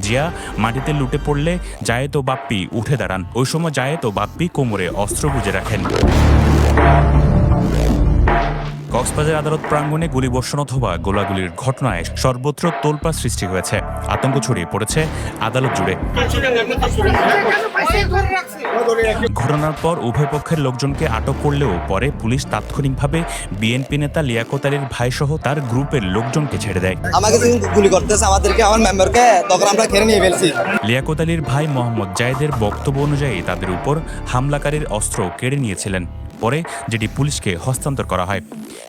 জিয়া মাটিতে লুটে পড়লে জায়েদ ও বাপ্পি উঠে দাঁড়ান। ওই সময় জায়েদ ও বাপ্পি কোমরে অস্ত্র গুঁজে রাখেন। কক্সবাজার আদালত প্রাঙ্গণে গুলিবর্ষণ অথবা গোলাগুলির ঘটনায় সর্বত্র তোলপাড় সৃষ্টি হয়েছে। আতঙ্ক ছড়িয়ে পড়েছে আদালত জুড়ে। ঘটনার পর উভয় পক্ষের লোকজনকে আটক করলেও পরে পুলিশ তাৎক্ষণিকভাবে বিএনপি নেতা লিয়াকত আলীর ভাইসহ তার গ্রুপের লোকজনকে ছেড়ে দেয়। আমাকে গুলি করতেছে আমাদেরকে, আমার মেম্বারকে, তখন আমরা ঘিরে নিয়ে ফেলছি। লিয়াকত আলীর ভাই মোহাম্মদ জায়েদের বক্তব্য অনুযায়ী তাদের উপর হামলাকারীর অস্ত্র কেড়ে নিয়েছিলেন, পরে যেটি পুলিশকে হস্তান্তর করা হয়।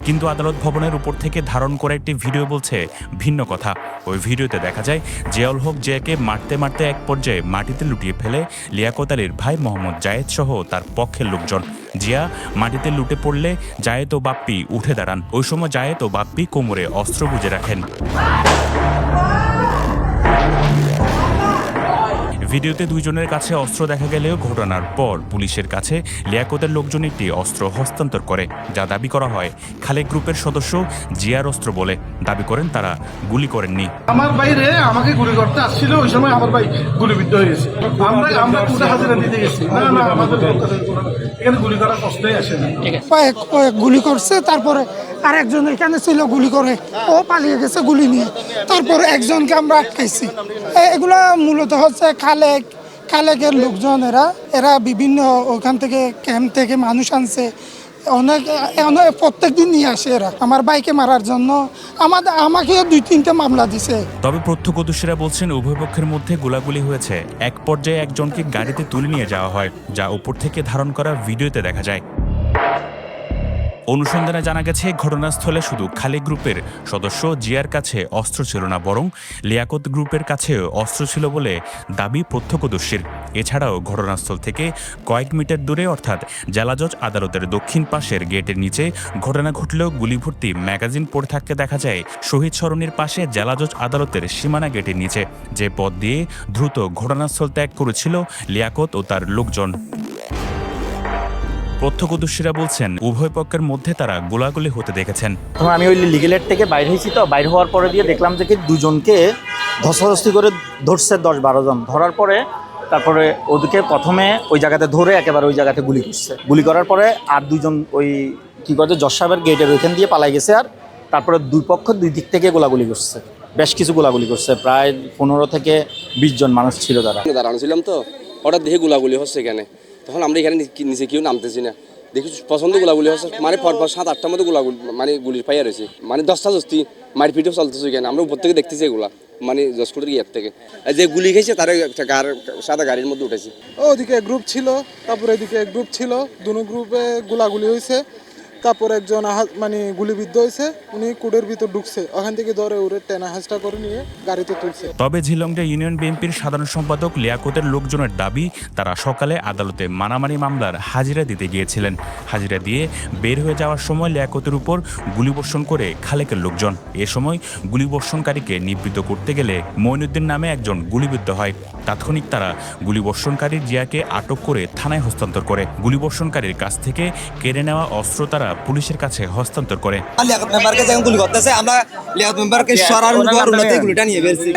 কিন্তু আদালত ভবনের উপর থেকে ধারণ করা একটি ভিডিও বলছে ভিন্ন কথা। ওই ভিডিওতে দেখা যায় জিয়াউল হক জিয়াকে মারতে মারতে এক পর্যায়ে মাটিতে লুটিয়ে ফেলে লিয়াকত আলীর ভাই মোহাম্মদ জায়েদ সহ তার পক্ষের লোকজন। জিয়া মাটিতে লুটে পড়লে জায়েদ ও বাপ্পি উঠে দাঁড়ান। ওই সময় জায়েদ ও বাপ্পি কোমরে অস্ত্র গুঁজে রাখেন। ভিডিওতে দুইজনের কাছে অস্ত্র দেখা গেলেও ঘটনার পর পুলিশের কাছে লিয়াকতের লোকজন একটি অস্ত্র হস্তান্তর করে, যা দাবি করা হয় খালেক গ্রুপের সদস্য জিয়ার অস্ত্র বলে। দাবি করেন তারা গুলি করেননি। আমার বাইরে আমাকে গুলি করতে আসছিল, ওই সময় আমার ভাই গুলিবিদ্ধ হয়ে গেছে। আমরা কোর্টে হাজিরা দিতে গেছি, না আমাদের এখানে গুলি করার প্রশ্নই আসে না। গুলি করছে, তারপরে আরেকজন এখানে ছিল, গুলি করে ও পালিয়ে গেছে গুলি নিয়ে। তারপরে একজনকে আমরা আটকাইছি। এগুলা মূলত হচ্ছে খালেকের লোকজন। এরা বিভিন্ন ওখান থেকে ক্যাম্প থেকে মানুষ আনছে, অনেক প্রত্যেকদিন নিয়ে আসে এরা আমার বাইকে মারার জন্য। আমাকে 2-3টে মামলা দিছে। তবে প্রত্যক্ষদর্শীরা বলছেন উভয় পক্ষের মধ্যে গোলাগুলি হয়েছে। এক পর্যায়ে একজনকে গাড়িতে তুলে নিয়ে যাওয়া হয়, যা উপর থেকে ধারণ করা ভিডিওতে দেখা যায়। অনুসন্ধানে জানা গেছে ঘটনাস্থলে শুধু খালেক গ্রুপের সদস্য জিয়ার কাছে অস্ত্র ছিল না, বরং লিয়াকত গ্রুপের কাছেও অস্ত্র ছিল বলে দাবি প্রত্যক্ষদর্শীর। এছাড়াও ঘটনাস্থল থেকে কয়েক মিটার দূরে অর্থাৎ জেলা জজ আদালতের দক্ষিণ পাশের গেটের নিচে ঘটনা ঘটলেও গুলিভর্তি ম্যাগাজিন পড়ে থাকতে দেখা যায় শহীদ সরণির পাশে জেলা জজ আদালতের সীমানা গেটের নিচে, যে পথ দিয়ে দ্রুত ঘটনাস্থল ত্যাগ করেছিল লিয়াকত ও তার লোকজন। প্রত্যক্ষদর্শীরা বলছেন উভয় পক্ষের মধ্যে তারা গোলাগুলি হতে দেখেছেন। তখন আমি ওই লিগেলের থেকে বাইরে হয়েছি, তো বাইরে হওয়ার পরে দিয়ে দেখলাম যে দুজনকে ধস্তাধস্তি করে ধরছে 10-12 জন। ধরার পরে তারপরে ওদিকে প্রথমে ওই জায়গাতে ধরে একেবারে ওই জায়গাতে গুলি করছে। গুলি করার পরে আর দুজন ওই কী করছে জজ সাহেবের গেটের ওইখান দিয়ে পালাই গেছে। আর তারপরে দুই পক্ষ দুই দিক থেকে গোলাগুলি করছে, বেশ কিছু গোলাগুলি করছে। প্রায় 15 থেকে 20 জন মানুষ ছিল তারা। দাঁড়ানো ছিলাম, তো হঠাৎ দেখে গোলাগুলি হচ্ছে এখানে। তখন আমরা এখানে নিচে কেউ নামতেছি না, দেখি পছন্দ গোলাগুলি হচ্ছে, মানে পরপর 7-8টার মতো গোলাগুলি মানে গুলির পাইয়া রয়েছে, মানে 10টা জস্তি মারপিটও চলতেছে এখানে। আমরা উপর থেকে দেখতেছি এগুলা, মানে জজকোটের ইয়ার থেকে যে গুলি খেয়েছে তার সাদা গাড়ির মধ্যে উঠেছে। ওদিকে গ্রুপ ছিল, তারপরে এদিকে গ্রুপ ছিল, দুনো গ্রুপে গোলাগুলি হয়েছে। তারপর একজন মানে গুলিবিদ্ধ হয়েছে, উনি কোর্টের ভিতর ঢুকছে, ওখান থেকে ধরে উড়ে টেনা হাজটা করে নিয়ে গাড়িতে তুলছে। তবে ঝিলংডা ইউনিয়ন বিএনপির সাধারণ সম্পাদক লিয়াকতের লোকজনের দাবি তারা সকালে আদালতে মারামারি মামলার হাজিরা দিতে গিয়েছিলেন। হাজিরা দিয়ে বের হয়ে যাওয়ার সময় লিয়াকতের উপর গুলিবর্ষণ করে খালেকের লোকজন। এ সময় গুলিবর্ষণকারীকে নিবৃত্ত করতে গেলে মঈনুদ্দিন নামে একজন গুলিবিদ্ধ হয়। তাৎক্ষণিক তারা গুলিবর্ষণকারী জিয়াকে আটক করে থানায় হস্তান্তর করে। গুলিবর্ষণকারীর কাছ থেকে কেড়ে নেওয়া অস্ত্র তারা পুলিশের কাছে হস্তান্তর করে। লিয়াকত মেম্বারকে যখন গুলি করতেছে, আমরা লিয়াকত মেম্বারকে সরানোর পর উনাতে গুলিটা নিয়ে ফেলছি।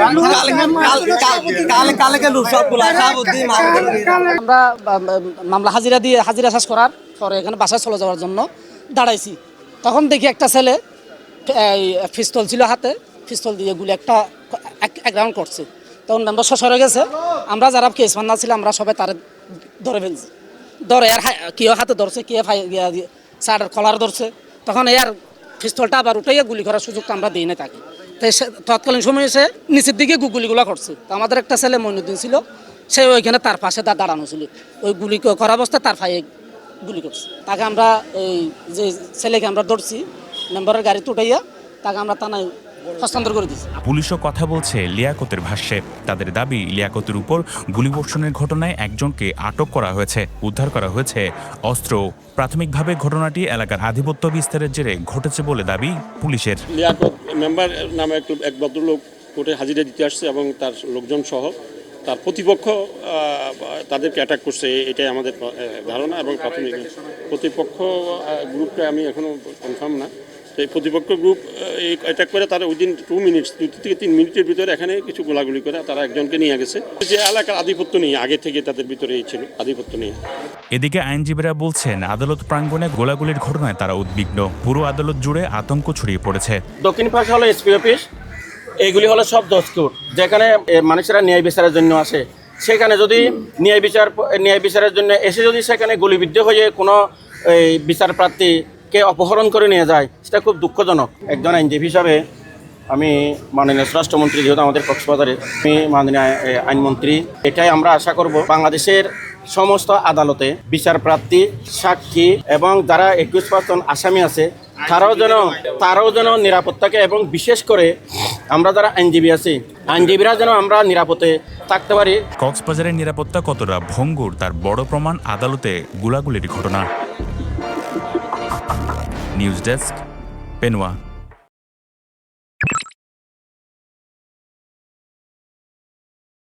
আমরা মামলা হাজিরা শেষ করার পরে এখানে বাসায় চলে যাওয়ার জন্য দাঁড়াইছি। তখন দেখি একটা ছেলে পিস্তল ছিল হাতে, পিস্তল দিয়ে গুলি এক রাউন্ড করছে। তখন মেম্বার সরে গেছে। আমরা যারা কেস মান্না ছিল আমরা সবাই তারে ধরে ফেলছি। ধরে আর কেউ হাতে ধরছে, কেউ শার্টের কলার ধরছে। তখন এর পিস্তলটা আবার উঠে গুলি করার সুযোগটা আমরা দিই না তাকে। তাই তৎকালীন সময় এসে নিচের দিকে গুলিগুলো করছে। তো আমাদের একটা ছেলে মঈনুদ্দিন ছিল, সে ওইখানে তার পাশে তার দাঁড়ানো ছিল। ওই গুলি করা অবস্থায় তার পায়ে গুলি করছে। তাকে আমরা এই যে ছেলেকে আমরা ধরছি, মেম্বারের গাড়িতে উঠাইয়া তাকে আমরা থানায় হস্তান্তর করে দিয়েছি। পুলিশও কথা বলছে লিয়াকতের ভাষ্যে। তাদের দাবি লিয়াকতের উপর গুলিবর্ষণের ঘটনায় একজনকে আটক করা হয়েছে, উদ্ধার করা হয়েছে অস্ত্র। প্রাথমিকভাবে ঘটনাটি এলাকার আধিপত্য বিস্তারের জেরে ঘটেছে বলে দাবি পুলিশের। লিয়াকত মেম্বার নামে এক ভদ্রলোক কোর্টে হাজিরা দিতে আসছে এবং তার লোকজন সহ তার প্রতিপক্ষ তাদেরকে অ্যাটাক করছে, এটাই আমাদের ধারণা। এবং প্রাথমিক প্রতিপক্ষ গ্রুপটা আমি এখনও কনফার্ম না, তো এই প্রতিপক্ষ গ্রুপ এই অ্যাটাক করে তারা উইদিন 2 মিনিটস 2 থেকে 3 মিনিটের ভিতরে এখানে কিছু গোলাগুলি করে তারা একজনকে নিয়ে গেছে। যে এলাকার আধিপত্য নেই, আগে থেকে তাদের ভিতরে এই ছিল আধিপত্য নেই। এদিকে আইনজীবীরা বলছেন আদালত প্রাঙ্গণে গোলাগুলির ঘটনায় তারা উদ্বিগ্ন। পুরো আদালত জুড়ে আতঙ্ক ছড়িয়ে পড়েছে। দক্ষিণ পাশে হলো এসপি অফিস, এইগুলি হলো সব দস্তুর, যেখানে মানুষেরা ন্যায় বিচারের জন্য আসে। সেখানে যদি ন্যায় বিচারের জন্য এসে যদি সেখানে গুলিবিদ্ধ হয়ে কোনো বিচার প্রার্থীকে অপহরণ করে নিয়ে যায়, সেটা খুব দুঃখজনক। একজন আইনজীবী হিসাবে আমি মাননীয় স্বরাষ্ট্রমন্ত্রী, যেহেতু আমাদের কক্সবাজারে, আমি মাননীয় আইনমন্ত্রী, এটাই আমরা আশা করব বাংলাদেশের সমস্ত আদালতে বিচার প্রার্থী, সাক্ষী এবং যারা 21% আসামি আছে তারাও যেন নিরাপদ থাকে, এবং বিশেষ করে আমরা যারা আইনজীবী আছি, আইনজীবীরা যেন আমরা নিরাপদে থাকতে পারি। কক্সবাজারের নিরাপত্তা কতটা ভঙ্গুর তার বড় প্রমাণ আদালতে গোলাগুলির ঘটনা। News desk, পেনওয়া।